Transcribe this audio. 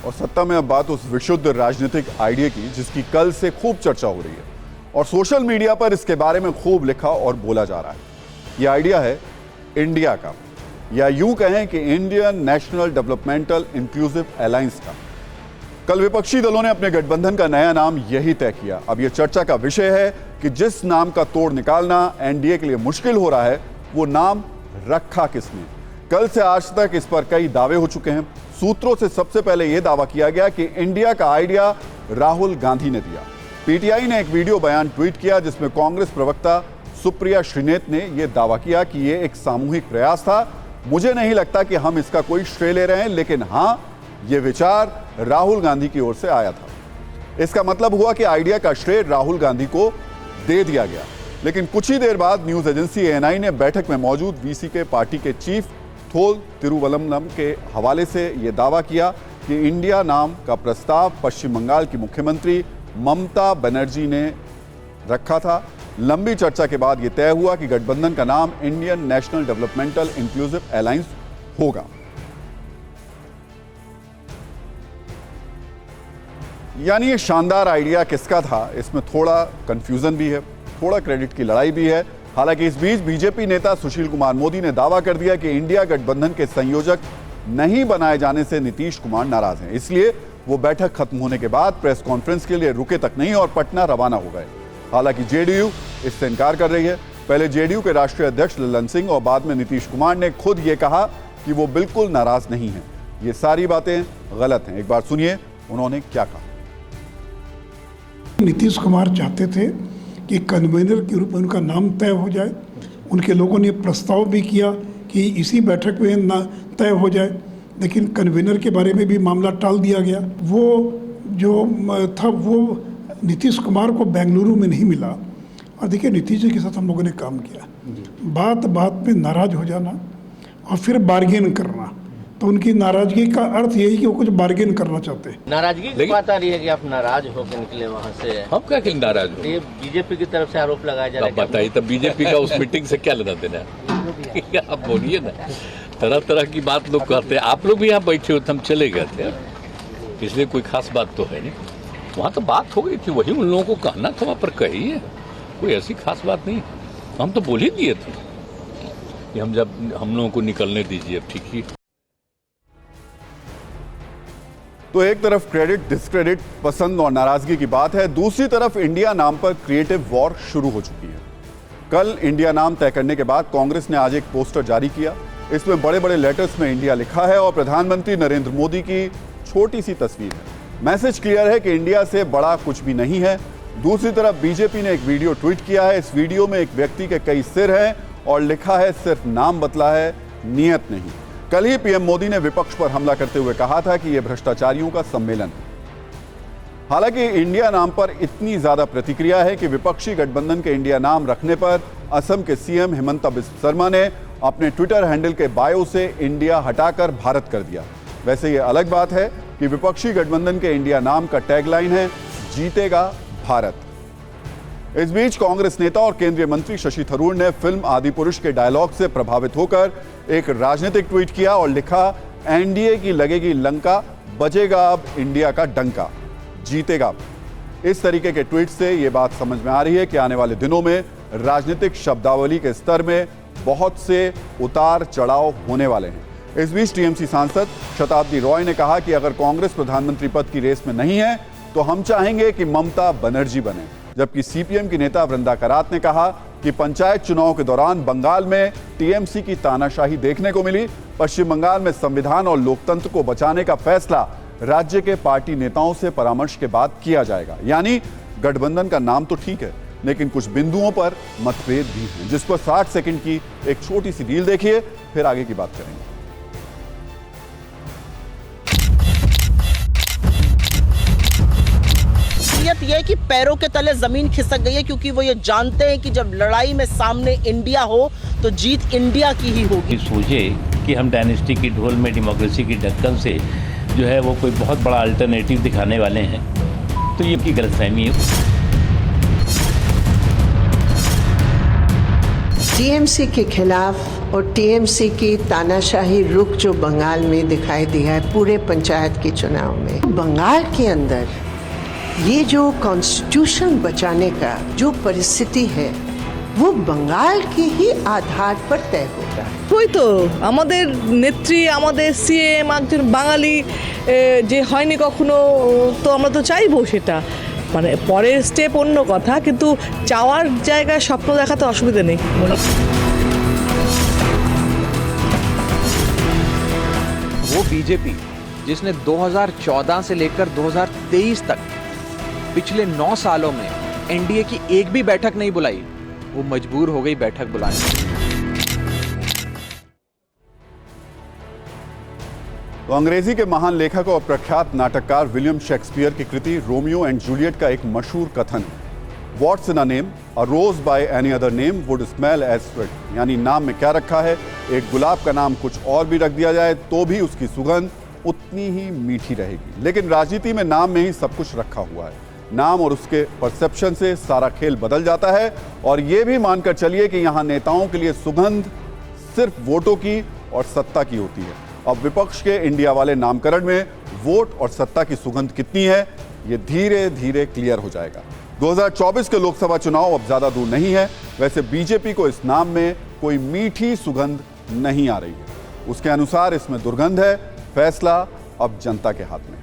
और सत्ता में अब बात उस विशुद्ध राजनीतिक आइडिया की जिसकी कल से खूब चर्चा हो रही है और सोशल मीडिया पर इसके बारे में खूब लिखा और बोला जा रहा है। यह आइडिया है इंडिया का, या यूं कहें कि Indian national developmental inclusive alliance का। कल विपक्षी दलों ने अपने गठबंधन का नया नाम यही तय किया। अब यह चर्चा का विषय है कि जिस नाम का तोड़ निकालना एनडीए के लिए मुश्किल हो रहा है, वो नाम रखा किसने। कल से आज तक इस पर कई दावे हो चुके हैं। सूत्रों से सबसे पहले यह दावा किया गया कि इंडिया का आइडिया राहुल गांधी ने दिया। पीटीआई ने एक वीडियो बयान ट्वीट किया जिसमें कांग्रेस प्रवक्ता सुप्रिया श्रीनेत ने यह दावा किया कि यह एक सामूहिक प्रयास था। मुझे नहीं लगता कि हम इसका कोई श्रेय ले रहे हैं, लेकिन हां, यह विचार राहुल गांधी की ओर से आया था। इसका मतलब हुआ कि आइडिया का श्रेय राहुल गांधी को दे दिया गया। लेकिन कुछ ही देर बाद न्यूज एजेंसी एएनआई ने बैठक में मौजूद वीसी के पार्टी के चीफ थोल तिरुवल्लम के हवाले से यह दावा किया कि इंडिया नाम का प्रस्ताव पश्चिम बंगाल की मुख्यमंत्री ममता बनर्जी ने रखा था। लंबी चर्चा के बाद यह तय हुआ कि गठबंधन का नाम Indian national developmental inclusive alliance होगा। यानी ये शानदार आइडिया किसका था, इसमें थोड़ा कंफ्यूजन भी है, थोड़ा क्रेडिट की लड़ाई भी है। हालांकि इस बीच बीजेपी नेता सुशील कुमार मोदी ने दावा कर दिया कि इंडिया गठबंधन के संयोजक नहीं बनाए जाने से नीतीश कुमार नाराज हैं, इसलिए वो बैठक खत्म होने के बाद प्रेस कॉन्फ्रेंस के लिए रुके तक नहीं और पटना रवाना हो गए। हालांकि जेडीयू इससे इनकार कर रही है। पहले जेडीयू के राष्ट्रीय अध्यक्ष ललन सिंह और बाद में नीतीश कुमार ने खुद ये कहा कि वो बिल्कुल नाराज नहीं है। ये सारी बातें गलत हैं। एक बार सुनिए उन्होंने क्या कहा। नीतीश कुमार चाहते थे कि कन्वीनर के रूप में उनका नाम तय हो जाए। उनके लोगों ने प्रस्ताव भी किया कि इसी बैठक में ना तय हो जाए, लेकिन कन्वीनर के बारे में भी मामला टाल दिया गया। वो जो था वो नीतीश कुमार को बेंगलुरु में नहीं मिला। और देखिए, नीतीश जी के साथ हम लोगों ने काम किया। बात बात पे नाराज हो जाना और फिर बार्गेन करना, तो उनकी नाराजगी का अर्थ यही कि वो कुछ बार्गेन करना चाहते हैं। नाराजगी की बात आ रही है कि आप नाराज होकर निकले वहाँ से। हम क्या के नाराज हो? ये बीजेपी की तरफ से आरोप लगाया जा रहा है। बताइए, तब बीजेपी का उस मीटिंग से क्या लेना देना है? आप बोलिए ना, तरह तरह की बात लोग कहते हैं। आप लोग भी यहाँ बैठे हो, हम चले गए थे, इसलिए कोई खास बात तो है नहीं। वहाँ तो बात हो गई थी, वही उन लोगों को कहना था, वहाँ पर कही है, कोई ऐसी खास बात नहीं। हम तो बोल ही दिए थे कि हम लोगों को निकलने दीजिए, अब ठीक ही। तो एक तरफ क्रेडिट डिस्क्रेडिट, पसंद और नाराजगी की बात है, दूसरी तरफ इंडिया नाम पर क्रिएटिव वॉर शुरू हो चुकी है। कल इंडिया नाम तय करने के बाद कांग्रेस ने आज एक पोस्टर जारी किया। इसमें बड़े बड़े लेटर्स में इंडिया लिखा है और प्रधानमंत्री नरेंद्र मोदी की छोटी सी तस्वीर है। मैसेज क्लियर है कि इंडिया से बड़ा कुछ भी नहीं है। दूसरी तरफ बीजेपी ने एक वीडियो ट्वीट किया है। इस वीडियो में एक व्यक्ति के कई सिर हैं और लिखा है सिर्फ नाम बदला है, नियत नहीं। कल ही पीएम मोदी ने विपक्ष पर हमला करते हुए कहा था कि यह भ्रष्टाचारियों का सम्मेलन है। हालांकि इंडिया नाम पर इतनी ज्यादा प्रतिक्रिया है कि विपक्षी गठबंधन के इंडिया नाम रखने पर असम के सीएम हिमंता बिस्वा शर्मा ने अपने ट्विटर हैंडल के बायो से इंडिया हटाकर भारत कर दिया। वैसे यह अलग बात है कि विपक्षी गठबंधन के इंडिया नाम का टैगलाइन है जीतेगा भारत। इस बीच कांग्रेस नेता और केंद्रीय मंत्री शशि थरूर ने फिल्म आदिपुरुष के डायलॉग से प्रभावित होकर एक राजनीतिक ट्वीट किया और लिखा, एनडीए की लगेगी लंका, बजेगा अब इंडिया का डंका, जीतेगा। इस तरीके के ट्वीट से यह बात समझ में आ रही है कि आने वाले दिनों में राजनीतिक शब्दावली के स्तर में बहुत से उतार चढ़ाव होने वाले हैं। इस बीच टीएमसी सांसद शताब्दी रॉय ने कहा कि अगर कांग्रेस प्रधानमंत्री पद की रेस में नहीं है तो हम चाहेंगे कि ममता बनर्जी बने। जबकि सीपीएम की नेता वृंदा करात ने कहा कि पंचायत चुनाव के दौरान बंगाल में टीएमसी की तानाशाही देखने को मिली। पश्चिम बंगाल में संविधान और लोकतंत्र को बचाने का फैसला राज्य के पार्टी नेताओं से परामर्श के बाद किया जाएगा। यानी गठबंधन का नाम तो ठीक है, लेकिन कुछ बिंदुओं पर मतभेद भी हैं, जिस पर 60 सेकंड की एक छोटी सी रील देखिए, फिर आगे की बात करेंगे। यह है कि पैरों के तले जमीन खिसक गई है, क्योंकि वो ये जानते हैं कि जब लड़ाई में सामने इंडिया हो तो जीत इंडिया की ही होगी। सोचे कि हम डायनेस्टी की ढोल में डेमोक्रेसी की ढक्कन से जो है वो कोई बहुत बड़ा अल्टरनेटिव दिखाने वाले हैं, तो ये की गलतफहमी है। टीएमसी के खिलाफ और टीएमसी की तानाशाही रुख जो बंगाल में दिखाई दिया है पूरे पंचायत के चुनाव में, बंगाल के अंदर ये जो कॉन्स्टिट्यूशन बचाने का जो परिस्थिति है वो बंगाल के ही आधार पर तय होगा। ওই তো আমাদের নেত্রী আমাদের সিএম একজন বাঙালি যে হয়নি কখনো, তো আমরা তো চাইবো সেটা, মানে পরের স্টেপ অন্য কথা, কিন্তু চাওয়ার জায়গায় স্বপ্ন দেখাতে অসুবিধা নেই। वो बीजेपी जिसने 2014 से लेकर 2023 तक पिछले 9 सालों में एनडीए की एक भी बैठक नहीं बुलाई, वो मजबूर हो गई बैठक बुलाने। तो अंग्रेजी के महान लेखक और प्रख्यात नाटककार विलियम शेक्सपियर की कृति रोमियो एंड जूलियट का एक मशहूर कथन है, what's in a name, a rose by any other name would smell as sweet. यानी नाम में क्या रखा है, एक गुलाब का नाम कुछ और भी रख दिया जाए तो भी उसकी सुगंध उतनी ही मीठी रहेगी। लेकिन राजनीति में नाम में ही सब कुछ रखा हुआ है। नाम और उसके परसेप्शन से सारा खेल बदल जाता है। और ये भी मानकर चलिए कि यहाँ नेताओं के लिए सुगंध सिर्फ वोटों की और सत्ता की होती है। अब विपक्ष के इंडिया वाले नामकरण में वोट और सत्ता की सुगंध कितनी है, ये धीरे धीरे क्लियर हो जाएगा। 2024 के लोकसभा चुनाव अब ज्यादा दूर नहीं है। वैसे बीजेपी को इस नाम में कोई मीठी सुगंध नहीं आ रही है। उसके अनुसार इसमें दुर्गंध है। फैसला अब जनता के हाथ में।